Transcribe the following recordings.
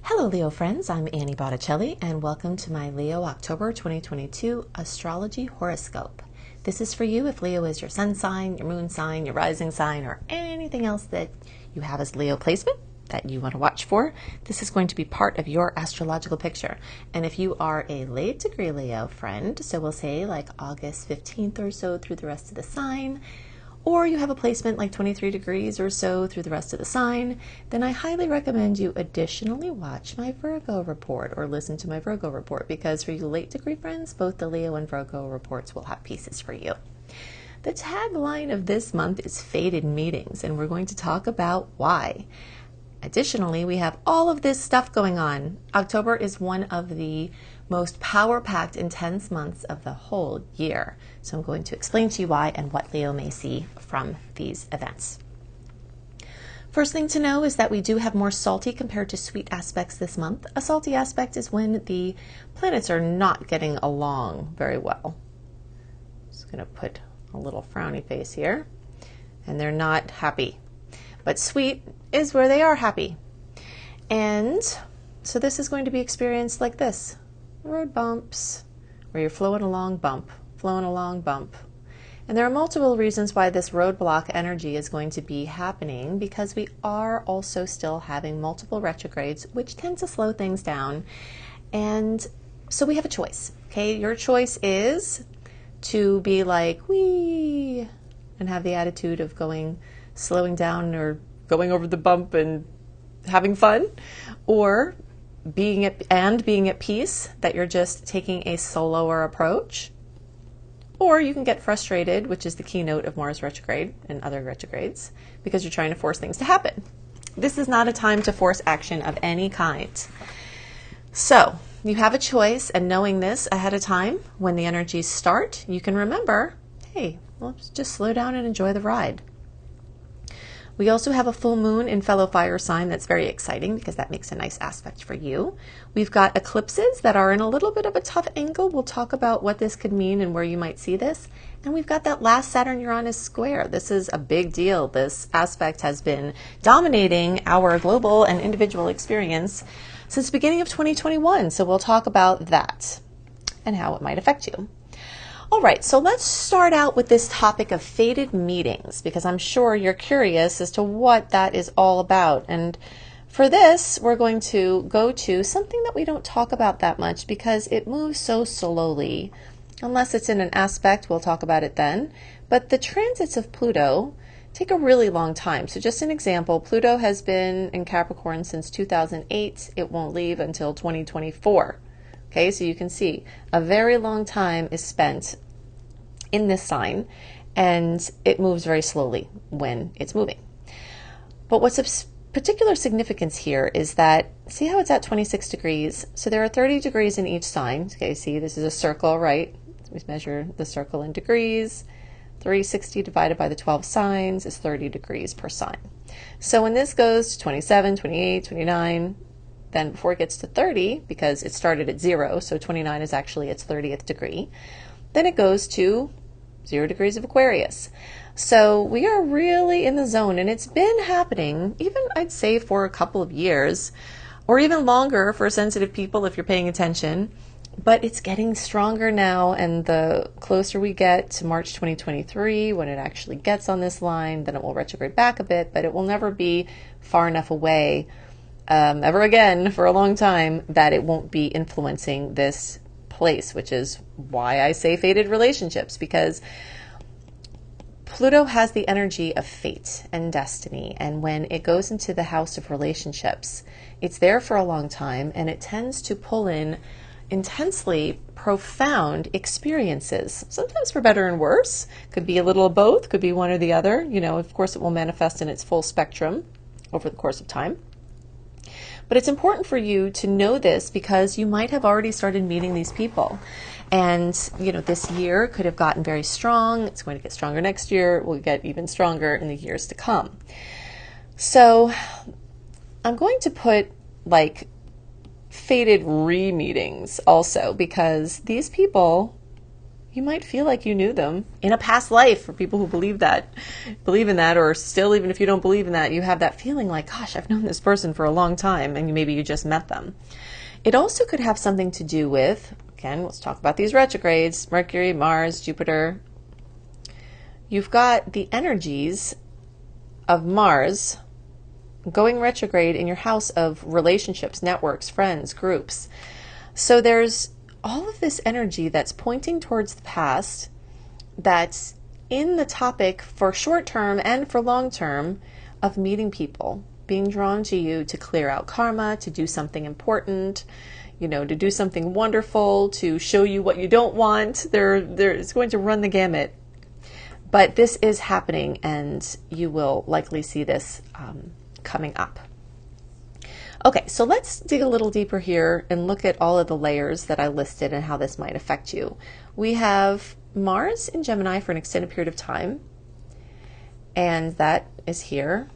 Hello Leo friends, I'm Annie Botticelli and welcome to my Leo October 2022 Astrology Horoscope. This is for you if Leo is your sun sign, your moon sign, your rising sign, or anything else that you have as Leo placement that you want to watch for. This is going to be part of your astrological picture. And if you are a late degree Leo friend, so we'll say like August 15th or so through the rest of the sign, or you have a placement like 23 degrees or so through the rest of the sign, then I highly recommend you additionally watch my Virgo report or listen to my Virgo report, because for you late degree friends, both the Leo and Virgo reports will have pieces for you. The tagline of this month is Fated Meetings, and we're going to talk about why. Additionally, we have all of this stuff going on. October is one of the most power-packed, intense months of the whole year. So I'm going to explain to you why and what Leo may see from these events. First thing to know is that we do have more salty compared to sweet aspects this month. A salty aspect is when the planets are not getting along very well. Just going to put a little frowny face here. And they're not happy. But sweet is where they are happy. And so this is going to be experienced like this. Road bumps, where you're flowing along, bump, flowing along, bump. And there are multiple reasons why this roadblock energy is going to be happening, because we are also still having multiple retrogrades, which tend to slow things down. And so we have a choice, okay? Your choice is to be like, wee, and have the attitude of slowing down or going over the bump and having fun, or being at peace, that you're just taking a slower approach. Or you can get frustrated, which is the keynote of Mars retrograde and other retrogrades, because you're trying to force things to happen. This is not a time to force action of any kind. So you have a choice, and knowing this ahead of time, when the energies start, you can remember, hey, let's just slow down and enjoy the ride. We also have a full moon in fellow fire sign that's very exciting, because that makes a nice aspect for you. We've got eclipses that are in a little bit of a tough angle. We'll talk about what this could mean and where you might see this. And we've got that last Saturn-Uranus square. This is a big deal. This aspect has been dominating our global and individual experience since the beginning of 2021. So we'll talk about that and how it might affect you. All right, so let's start out with this topic of fated meetings, because I'm sure you're curious as to what that is all about. And for this, we're going to go to something that we don't talk about that much because it moves so slowly. Unless it's in an aspect, we'll talk about it then. But the transits of Pluto take a really long time. So just an example, Pluto has been in Capricorn since 2008. It won't leave until 2024. Okay, so you can see a very long time is spent in this sign, and it moves very slowly when it's moving. But what's of particular significance here is that, see how it's at 26 degrees? So there are 30 degrees in each sign. Okay, see, this is a circle, right? So we measure the circle in degrees. 360 divided by the 12 signs is 30 degrees per sign. So when this goes to 27, 28, 29, then before it gets to 30, because it started at 0, so 29 is actually its 30th degree, then it goes to 0 degrees of Aquarius. So we are really in the zone, and it's been happening, even I'd say for a couple of years, or even longer for sensitive people if you're paying attention, but it's getting stronger now, and the closer we get to March 2023, when it actually gets on this line, then it will retrograde back a bit, but it will never be far enough away ever again for a long time that it won't be influencing this place, which is why I say fated relationships, because Pluto has the energy of fate and destiny, and when it goes into the house of relationships, it's there for a long time, and it tends to pull in intensely profound experiences, sometimes for better and worse. Could be a little of both, could be one or the other. You know, of course it will manifest in its full spectrum over the course of time. But it's important for you to know this, because you might have already started meeting these people. And, you know, this year could have gotten very strong. It's going to get stronger next year. It will get even stronger in the years to come. So I'm going to put like fated re-meetings also, because these people You might feel like you knew them in a past life. For people who believe in that, or still, even if you don't believe in that, you have that feeling like, gosh, I've known this person for a long time, and maybe you just met them. It also could have something to do with, again, let's talk about these retrogrades, Mercury, Mars, Jupiter. You've got the energies of Mars going retrograde in your house of relationships, networks, friends, groups. So there's all of this energy that's pointing towards the past, that's in the topic for short term and for long term of meeting people, being drawn to you to clear out karma, to do something important, to do something wonderful, to show you what you don't want. It's going to run the gamut. But this is happening, and you will likely see this coming up. Okay, so let's dig a little deeper here and look at all of the layers that I listed and how this might affect you. We have Mars in Gemini for an extended period of time, and that is here.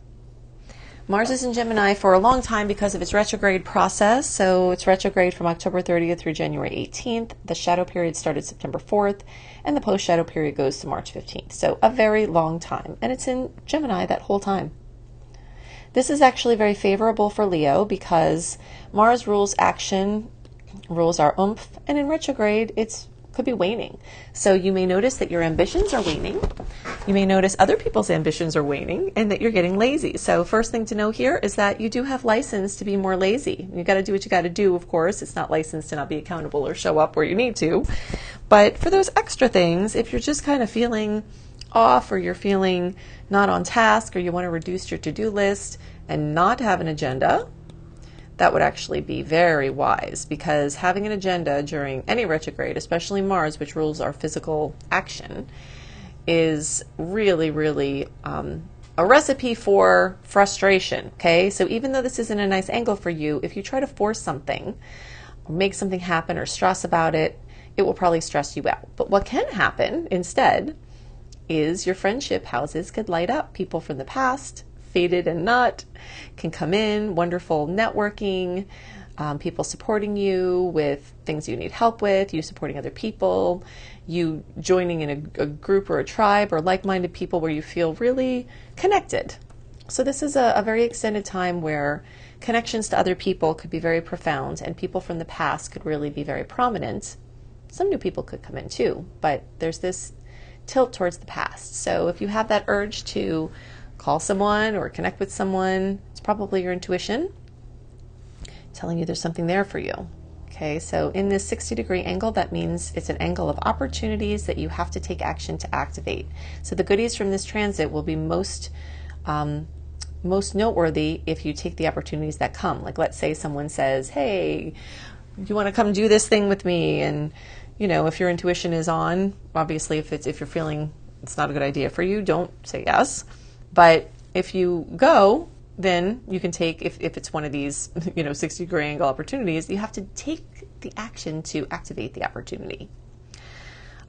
Mars is in Gemini for a long time because of its retrograde process. So it's retrograde from October 30th through January 18th. The shadow period started September 4th, and the post-shadow period goes to March 15th. So a very long time, and it's in Gemini that whole time. This is actually very favorable for Leo because Mars rules action, rules our oomph, and in retrograde, it could be waning. So you may notice that your ambitions are waning. You may notice other people's ambitions are waning and that you're getting lazy. So first thing to know here is that you do have license to be more lazy. You got to do what you got to do, of course. It's not licensed to not be accountable or show up where you need to. But for those extra things, if you're just kind of feeling off, or you're feeling not on task, or you want to reduce your to-do list and not have an agenda, that would actually be very wise, because having an agenda during any retrograde, especially Mars, which rules our physical action, is really, really a recipe for frustration. Okay, so even though this isn't a nice angle for you, if you try to force something or make something happen or stress about it, it will probably stress you out. But what can happen instead is your friendship houses could light up. People from the past, fated and not, can come in. Wonderful networking, people supporting you with things you need help with, you supporting other people, you joining in a group or a tribe or like-minded people where you feel really connected. So this is a very extended time where connections to other people could be very profound, and people from the past could really be very prominent. Some new people could come in too, but there's this tilt towards the past. So if you have that urge to call someone or connect with someone, it's probably your intuition telling you there's something there for you. Okay, so in this 60-degree angle, that means it's an angle of opportunities that you have to take action to activate. So the goodies from this transit will be most noteworthy if you take the opportunities that come. Like, let's say someone says, hey, do you want to come do this thing with me? And if your intuition is on, obviously if you're feeling it's not a good idea for you, don't say yes. But if you go, then you can take, if it's one of these 60-degree angle opportunities, you have to take the action to activate the opportunity.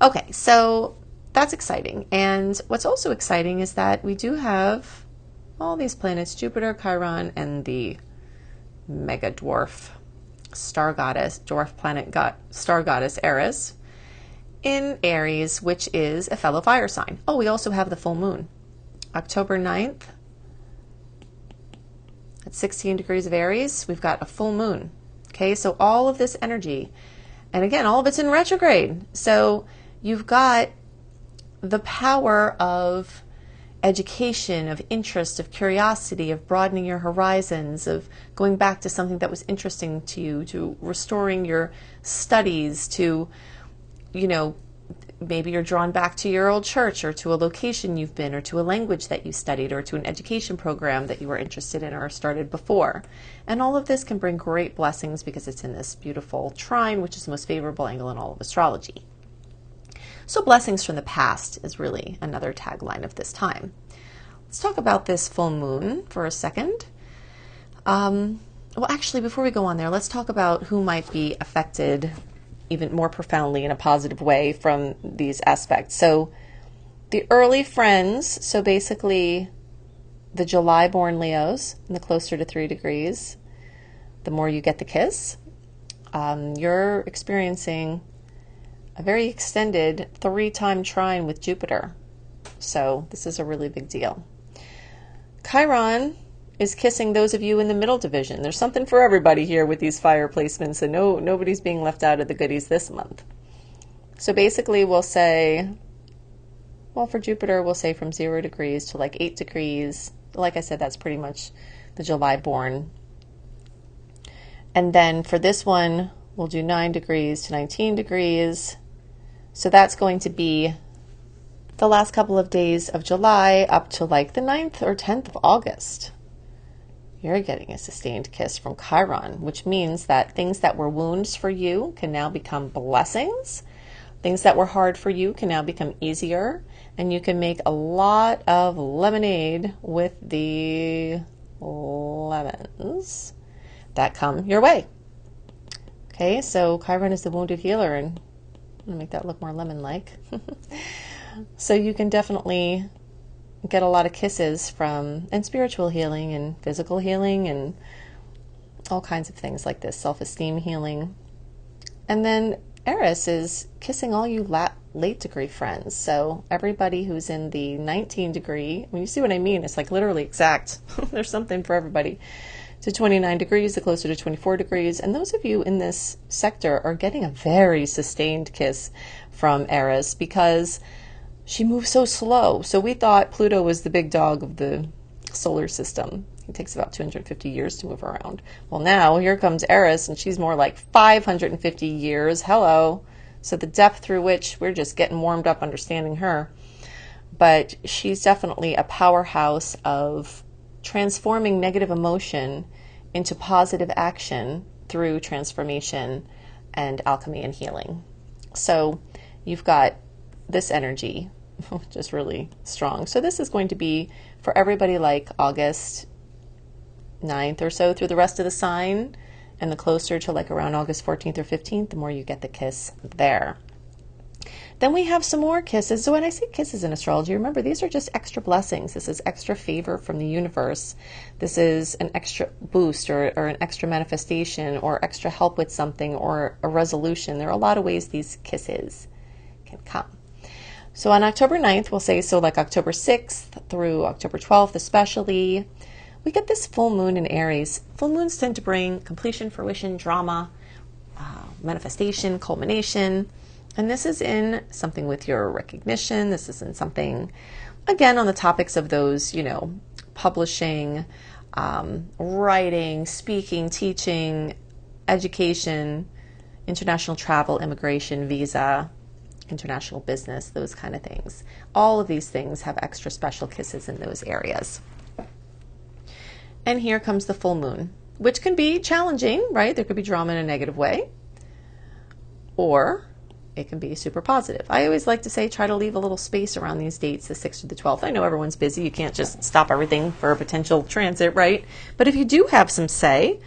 Okay, so that's exciting. And what's also exciting is that we do have all these planets, Jupiter, Chiron, and the mega dwarf star goddess, dwarf planet star goddess Eris in Aries, which is a fellow fire sign. Oh, we also have the full moon. October 9th at 16 degrees of Aries, we've got a full moon. Okay, so all of this energy, and again, all of it's in retrograde. So you've got the power of education, of interest, of curiosity, of broadening your horizons, of going back to something that was interesting to you, to restoring your studies, to, maybe you're drawn back to your old church or to a location you've been or to a language that you studied or to an education program that you were interested in or started before. And all of this can bring great blessings because it's in this beautiful trine, which is the most favorable angle in all of astrology. So blessings from the past is really another tagline of this time. Let's talk about this full moon for a second. Well, actually, before we go on there, let's talk about who might be affected even more profoundly in a positive way from these aspects. So the early friends, so basically the July-born Leos, and the closer to 3 degrees, the more you get the kiss, you're experiencing a very extended 3-time trine with Jupiter. So this is a really big deal. Chiron is kissing those of you in the middle division. There's something for everybody here with these fire placements, and nobody's being left out of the goodies this month. So basically we'll say, well, for Jupiter, we'll say from 0 degrees to like 8 degrees. Like I said, that's pretty much the July born. And then for this one, we'll do 9 degrees to 19 degrees. So that's going to be the last couple of days of July up to like the 9th or 10th of August. You're getting a sustained kiss from Chiron, which means that things that were wounds for you can now become blessings. Things that were hard for you can now become easier, and you can make a lot of lemonade with the lemons that come your way. Okay, so Chiron is the wounded healer, and I'm going to make that look more lemon-like. So you can definitely get a lot of kisses from, and spiritual healing and physical healing and all kinds of things like this, self-esteem healing. And then Eris is kissing all you late degree friends. So everybody who's in the 19 degree, when you see what I mean, it's like literally exact. There's something for everybody. To 29 degrees, the closer to 24 degrees. And those of you in this sector are getting a very sustained kiss from Eris because she moves so slow. So we thought Pluto was the big dog of the solar system. It takes about 250 years to move around. Well, now here comes Eris, and she's more like 550 years. Hello. So the depth through which we're just getting warmed up understanding her. But she's definitely a powerhouse of transforming negative emotion into positive action through transformation and alchemy and healing. So you've got this energy, which is really strong. So this is going to be for everybody like August 9th or so through the rest of the sign, and the closer to like around August 14th or 15th, the more you get the kiss there. Then we have some more kisses. So when I say kisses in astrology, remember, these are just extra blessings. This is extra favor from the universe. This is an extra boost or an extra manifestation or extra help with something or a resolution. There are a lot of ways these kisses can come. So on October 9th, we'll say, so like October 6th through October 12th especially, we get this full moon in Aries. Full moons tend to bring completion, fruition, drama, manifestation, culmination. And this is in something with your recognition. This is in something, again, on the topics of those, publishing, writing, speaking, teaching, education, international travel, immigration, visa, international business, those kind of things. All of these things have extra special kisses in those areas. And here comes the full moon, which can be challenging, right? There could be drama in a negative way, or it can be super positive. I always like to say, try to leave a little space around these dates, the 6th to the 12th. I know everyone's busy. You can't just stop everything for a potential transit, right? But if you do have some say,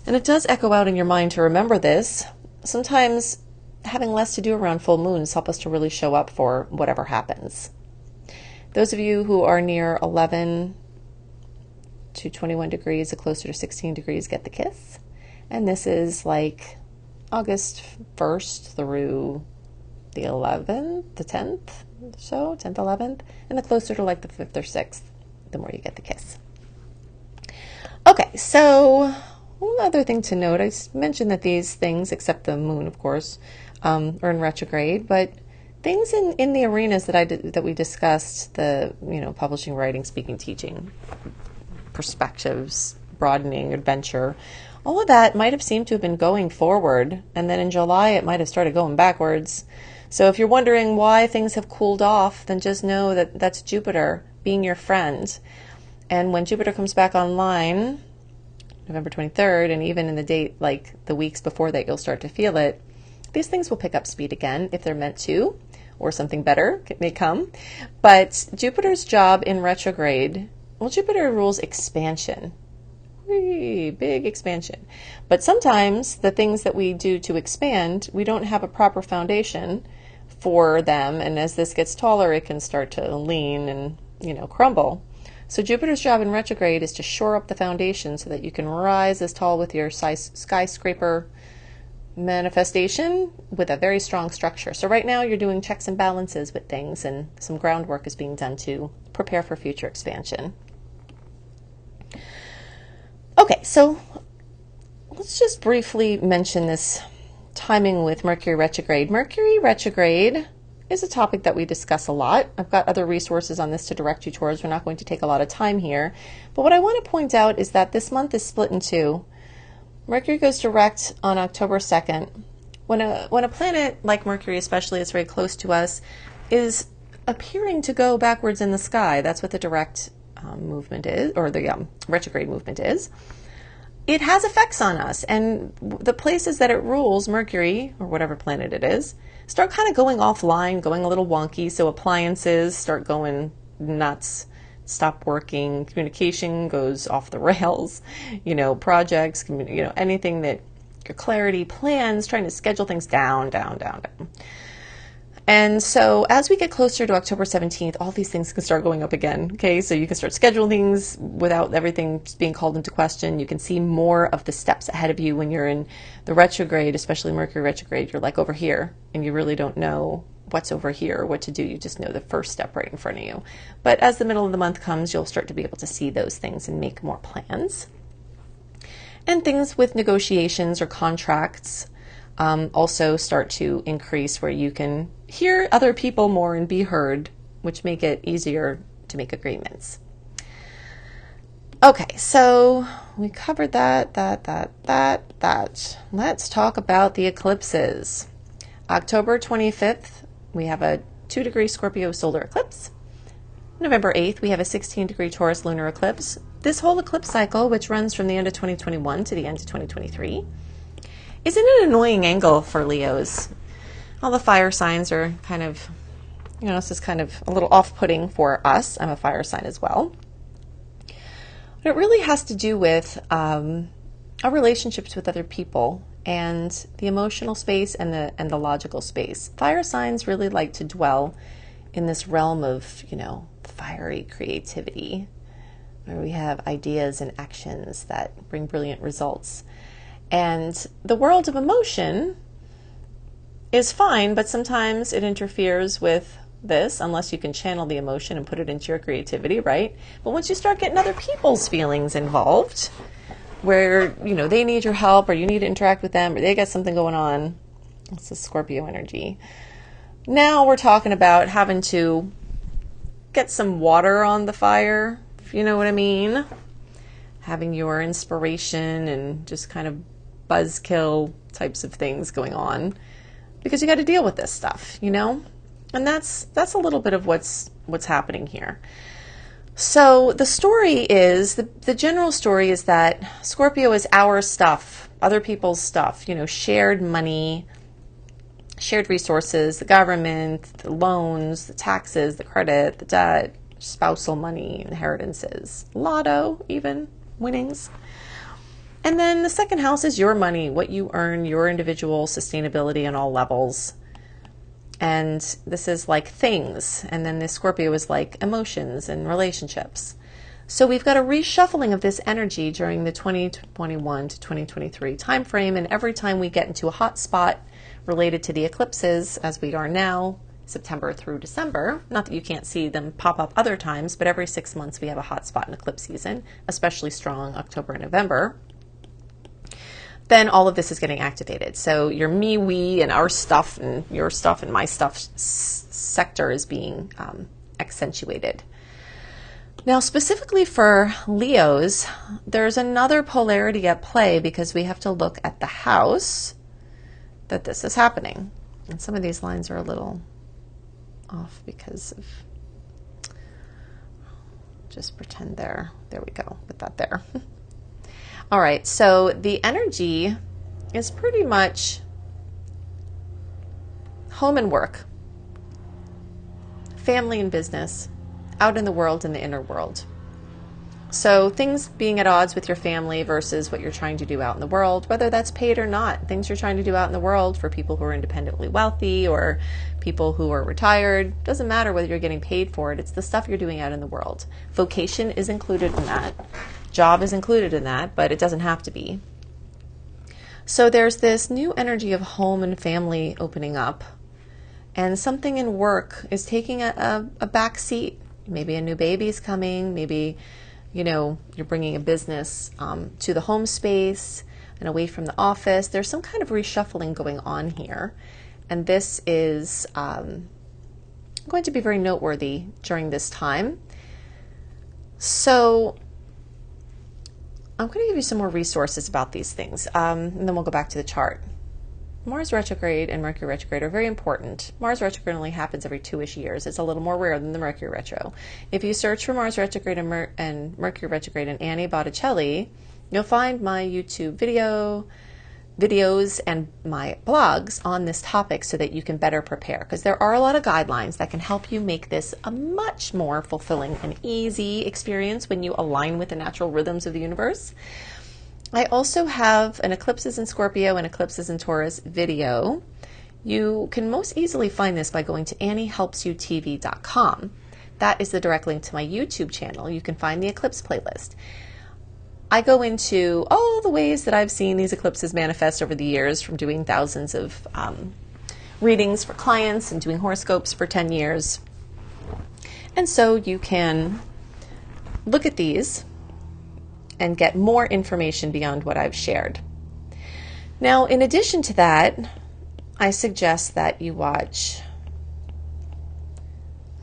and it does echo out in your mind to remember this, sometimes having less to do around full moons help us to really show up for whatever happens. Those of you who are near 11 to 21 degrees, the closer to 16 degrees, get the kiss. And this is like August 1st through the 11th, the 10th, so 10th, 11th, and the closer to like the 5th or 6th, the more you get the kiss. Okay, so one other thing to note, I mentioned that these things, except the moon, of course, are in retrograde, but things in the arenas that we discussed, the publishing, writing, speaking, teaching, perspectives, broadening, adventure, all of that might have seemed to have been going forward, and then in July it might have started going backwards. So if you're wondering why things have cooled off, then just know that that's Jupiter being your friend. And when Jupiter comes back online, November 23rd, and even in the date, like the weeks before that, you'll start to feel it. These things will pick up speed again if they're meant to, or something better may come. But Jupiter's job in retrograde, well, Jupiter rules expansion. Big expansion. But sometimes the things that we do to expand, we don't have a proper foundation for them. And as this gets taller, it can start to lean and, crumble. So Jupiter's job in retrograde is to shore up the foundation so that you can rise as tall with your skyscraper manifestation with a very strong structure. So right now you're doing checks and balances with things, and some groundwork is being done to prepare for future expansion. Okay, so let's just briefly mention this timing with Mercury retrograde. Mercury retrograde is a topic that we discuss a lot. I've got other resources on this to direct you towards. We're not going to take a lot of time here. But what I want to point out is that this month is split in two. Mercury goes direct on October 2nd. When a planet like Mercury, especially, is very close to us, is appearing to go backwards in the sky. That's what the direct movement is, or the retrograde movement is. It has effects on us, and the places that it rules, Mercury, or whatever planet it is, start kind of going offline, going a little wonky. So appliances start going nuts, stop working, communication goes off the rails, projects, anything that your clarity, plans, trying to schedule things down. And so as we get closer to October 17th, all these things can start going up again. Okay, so you can start scheduling things without everything just being called into question. You can see more of the steps ahead of you when you're in the retrograde, especially Mercury retrograde. You're like over here, and you really don't know what's over here or what to do. You just know the first step right in front of you. But as the middle of the month comes, you'll start to be able to see those things and make more plans. And things with negotiations or contracts also start to increase, where you can hear other people more and be heard, which make it easier to make agreements. Okay, so we covered that. Let's talk about the eclipses. October 25th, we have a 2-degree Scorpio solar eclipse. November 8th, we have a 16-degree Taurus lunar eclipse. This whole eclipse cycle, which runs from the end of 2021 to the end of 2023, is in an annoying angle for Leos. All the fire signs are kind of, this is kind of a little off-putting for us. I'm a fire sign as well. But it really has to do with our relationships with other people and the emotional space and the logical space. Fire signs really like to dwell in this realm of, fiery creativity, where we have ideas and actions that bring brilliant results. And the world of emotion is fine, but sometimes it interferes with this, unless you can channel the emotion and put it into your creativity, right? But once you start getting other people's feelings involved, where, they need your help, or you need to interact with them, or they got something going on, it's the Scorpio energy. Now we're talking about having to get some water on the fire, if you know what I mean. Having your inspiration and just kind of buzzkill types of things going on, because you got to deal with this stuff, and that's a little bit of what's happening here. So the story is, the general story is that Scorpio is our stuff, other people's stuff, shared money, shared resources, the government, the loans, the taxes, the credit, the debt, spousal money, inheritances, lotto, even winnings. And then the second house is your money, what you earn, your individual sustainability on all levels. And this is like things. And then the Scorpio is like emotions and relationships. So we've got a reshuffling of this energy during the 2021 to 2023 time frame. And every time we get into a hot spot related to the eclipses, as we are now, September through December, not that you can't see them pop up other times, but every 6 months we have a hot spot in eclipse season, especially strong October and November. Then all of this is getting activated. So your me, we, and our stuff, and your stuff, and my stuff sector is being accentuated. Now, specifically for Leos, there's another polarity at play, because we have to look at the house that this is happening. And some of these lines are a little off because of, just pretend there we go, put that there. All right, so the energy is pretty much home and work, family and business, out in the world and the inner world. So things being at odds with your family versus what you're trying to do out in the world, whether that's paid or not. Things you're trying to do out in the world for people who are independently wealthy or people who are retired. Doesn't matter whether you're getting paid for it. It's the stuff you're doing out in the world. Vocation is included in that. Job is included in that, but it doesn't have to be. So there's this new energy of home and family opening up, and something in work is taking a back seat. Maybe a new baby's coming, maybe, you're bringing a business to the home space and away from the office. There's some kind of reshuffling going on here, and this is going to be very noteworthy during this time. So I'm going to give you some more resources about these things, and then we'll go back to the chart. Mars retrograde and Mercury retrograde are very important. Mars retrograde only happens every 2-ish years. It's a little more rare than the Mercury retro. If you search for Mars retrograde and Mercury retrograde and Annie Botticelli, you'll find my YouTube videos and my blogs on this topic so that you can better prepare, because there are a lot of guidelines that can help you make this a much more fulfilling and easy experience when you align with the natural rhythms of the universe. I also have an Eclipses in Scorpio and Eclipses in Taurus video. You can most easily find this by going to AnnieHelpsYouTV.com. That is the direct link to my YouTube channel. You can find the eclipse playlist. I go into all the ways that I've seen these eclipses manifest over the years, from doing thousands of readings for clients and doing horoscopes for 10 years. And so you can look at these and get more information beyond what I've shared. Now, in addition to that, I suggest that you watch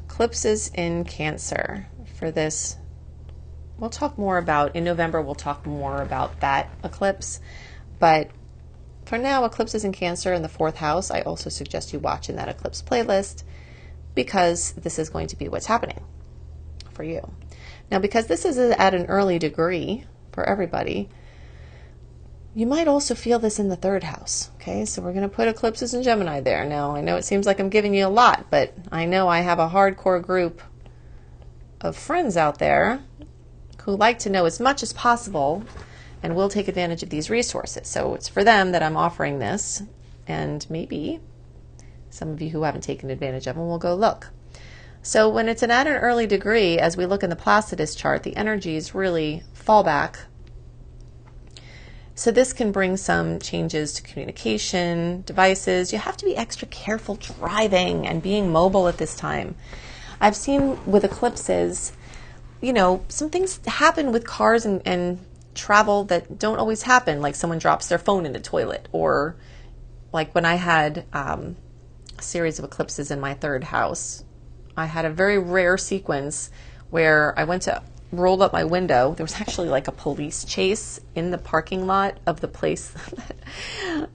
Eclipses in Cancer for this. We'll talk more about, in November, we'll talk more about that eclipse. But for now, Eclipses in Cancer in the 4th house, I also suggest you watch in that eclipse playlist, because this is going to be what's happening for you. Now, because this is at an early degree for everybody, you might also feel this in the 3rd house. Okay, so we're going to put eclipses in Gemini there. Now, I know it seems like I'm giving you a lot, but I know I have a hardcore group of friends out there who like to know as much as possible and will take advantage of these resources. So it's for them that I'm offering this, and maybe some of you who haven't taken advantage of them will go look. So when it's at an early degree, as we look in the Placidus chart, the energies really fall back. So this can bring some changes to communication, devices. You have to be extra careful driving and being mobile at this time. I've seen with eclipses, some things happen with cars and travel that don't always happen, like someone drops their phone in the toilet, or like when I had a series of eclipses in my 3rd house, I had a very rare sequence where I went to rolled up my window. There was actually like a police chase in the parking lot of the place,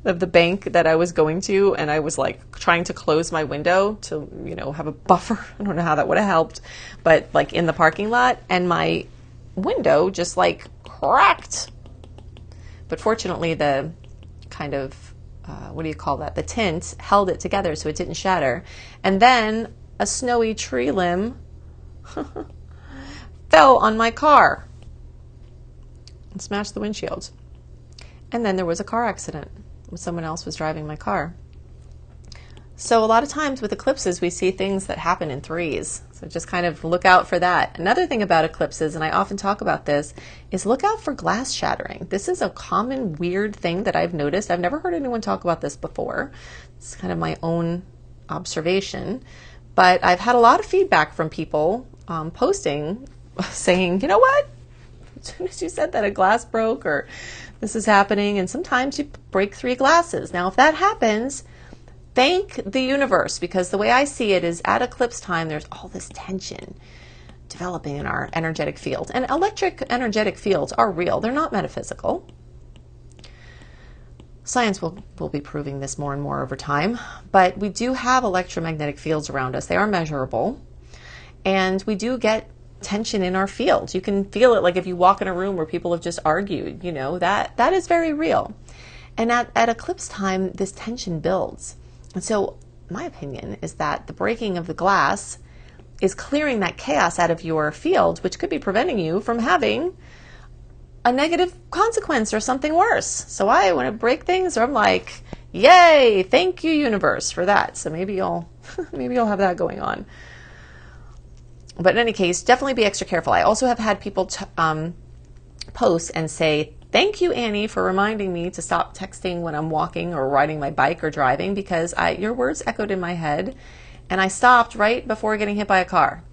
of the bank that I was going to, and I was like trying to close my window to, have a buffer. I don't know how that would have helped, but like in the parking lot, and my window just like cracked. But fortunately, the kind of, the tint held it together so it didn't shatter. And then a snowy tree limb fell on my car and smashed the windshield. And then there was a car accident when someone else was driving my car. So a lot of times with eclipses, we see things that happen in 3s. So just kind of look out for that. Another thing about eclipses, and I often talk about this, is look out for glass shattering. This is a common weird thing that I've noticed. I've never heard anyone talk about this before. It's kind of my own observation. But I've had a lot of feedback from people posting, saying, you know what? As soon as you said that a glass broke, or this is happening, and sometimes you break 3 glasses. Now, if that happens, thank the universe, because the way I see it is at eclipse time, there's all this tension developing in our energetic field. And electric energetic fields are real. They're not metaphysical. Science will be proving this more and more over time. But we do have electromagnetic fields around us. They are measurable. And we do get tension in our field. You can feel it, like if you walk in a room where people have just argued, that is very real. And at eclipse time, this tension builds. And so my opinion is that the breaking of the glass is clearing that chaos out of your field, which could be preventing you from having a negative consequence or something worse. So when I break things, I'm like, yay, thank you, universe, for that. So maybe you'll have that going on. But in any case, definitely be extra careful. I also have had people post and say, Thank you, Annie, for reminding me to stop texting when I'm walking or riding my bike or driving, because your words echoed in my head, and I stopped right before getting hit by a car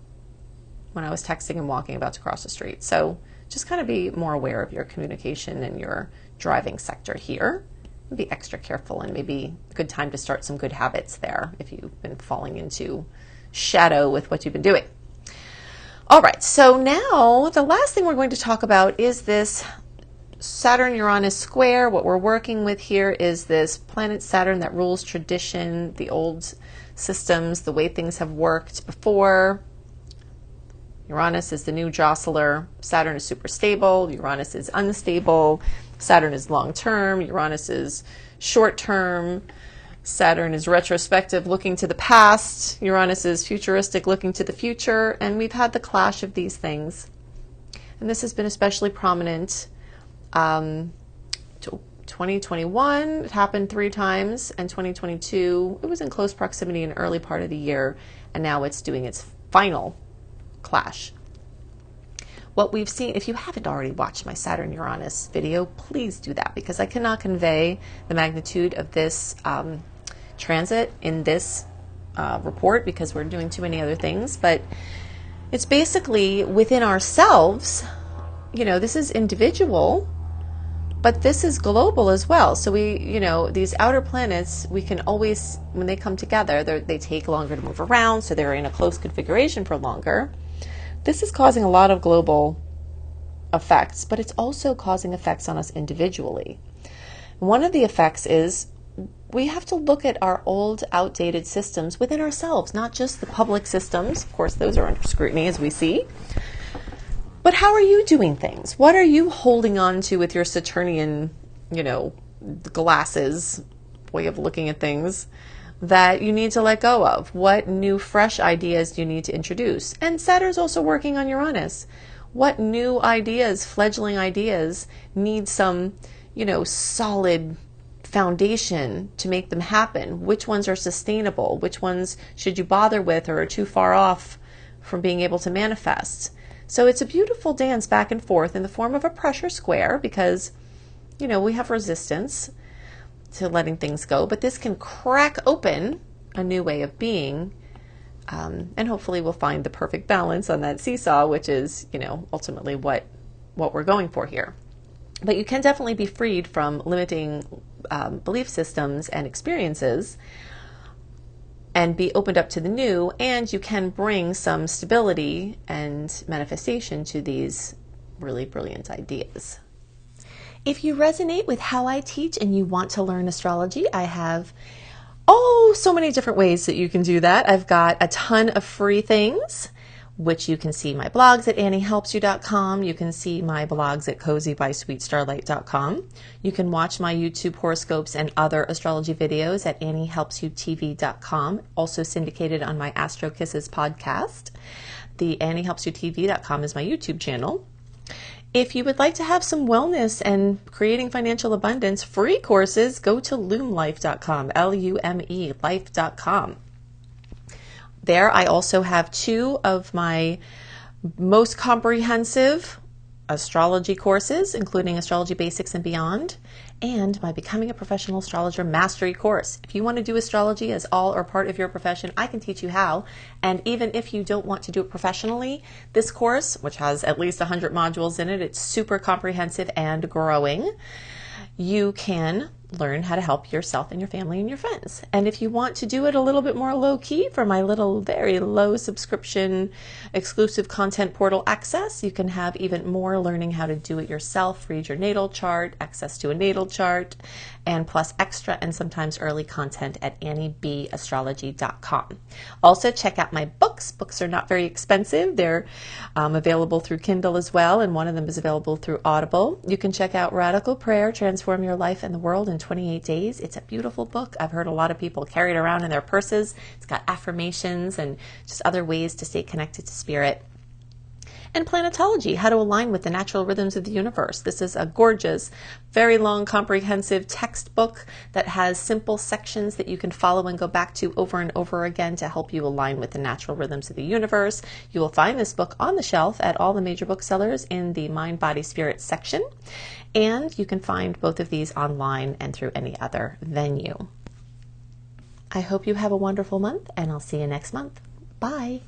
when I was texting and walking about to cross the street. So just kind of be more aware of your communication and your driving sector here. Be extra careful, and maybe a good time to start some good habits there if you've been falling into shadow with what you've been doing. All right, so now the last thing we're going to talk about is this Saturn-Uranus square. What we're working with here is this planet Saturn that rules tradition, the old systems, the way things have worked before. Uranus is the new jostler. Saturn is super stable. Uranus is unstable. Saturn is long-term. Uranus is short-term. Saturn is retrospective, looking to the past. Uranus is futuristic, looking to the future. And we've had the clash of these things. And this has been especially prominent. 2021, it happened 3 times. And 2022, it was in close proximity in the early part of the year. And now it's doing its final clash. What we've seen, if you haven't already watched my Saturn-Uranus video, please do that, because I cannot convey the magnitude of this transit in this report because we're doing too many other things. But it's basically within ourselves. This is individual, but this is global as well. So these outer planets, we can always, when they come together, they take longer to move around, so they're in a close configuration for longer. This is causing a lot of global effects, but it's also causing effects on us individually. One of the effects is we have to look at our old, outdated systems within ourselves, not just the public systems. Of course, those are under scrutiny, as we see. But how are you doing things? What are you holding on to with your Saturnian, glasses, way of looking at things, that you need to let go of? What new, fresh ideas do you need to introduce? And Saturn's also working on Uranus. What new ideas, fledgling ideas, need some, solid foundation to make them happen? Which ones are sustainable? Which ones should you bother with or are too far off from being able to manifest? So it's a beautiful dance back and forth in the form of a pressure square, because, we have resistance to letting things go, but this can crack open a new way of being, and hopefully we'll find the perfect balance on that seesaw, which is, ultimately what we're going for here. But you can definitely be freed from limiting belief systems and experiences and be opened up to the new, and you can bring some stability and manifestation to these really brilliant ideas. If you resonate with how I teach and you want to learn astrology, I have so many different ways that you can do that. I've got a ton of free things, which you can see my blogs at anniehelpsyou.com. You can see my blogs at cozybysweetstarlight.com. You can watch my YouTube horoscopes and other astrology videos at anniehelpsyouTV.com, also syndicated on my Astro Kisses podcast. The anniehelpsyouTV.com is my YouTube channel. If you would like to have some wellness and creating financial abundance free courses, go to lumelife.com, L-U-M-E, life.com. There I also have 2 of my most comprehensive astrology courses, including Astrology Basics and Beyond, and my Becoming a Professional Astrologer Mastery Course. If you want to do astrology as all or part of your profession, I can teach you how. And even if you don't want to do it professionally, this course, which has at least 100 modules in it, it's super comprehensive and growing. You can learn how to help yourself and your family and your friends. And if you want to do it a little bit more low-key for my little, very low subscription exclusive content portal access, you can have even more learning how to do it yourself, read your natal chart, access to a natal chart, and plus extra and sometimes early content at anniebastrology.com. Also, check out my books. Books are not very expensive. They're available through Kindle as well, and one of them is available through Audible. You can check out Radical Prayer, Transform Your Life and the World in 28 Days. It's a beautiful book. I've heard a lot of people carry it around in their purses. It's got affirmations and just other ways to stay connected to spirit. and Planetology, How to Align with the Natural Rhythms of the Universe. This is a gorgeous, very long, comprehensive textbook that has simple sections that you can follow and go back to over and over again to help you align with the natural rhythms of the universe. You will find this book on the shelf at all the major booksellers in the Mind, Body, Spirit section, and you can find both of these online and through any other venue. I hope you have a wonderful month, and I'll see you next month. Bye.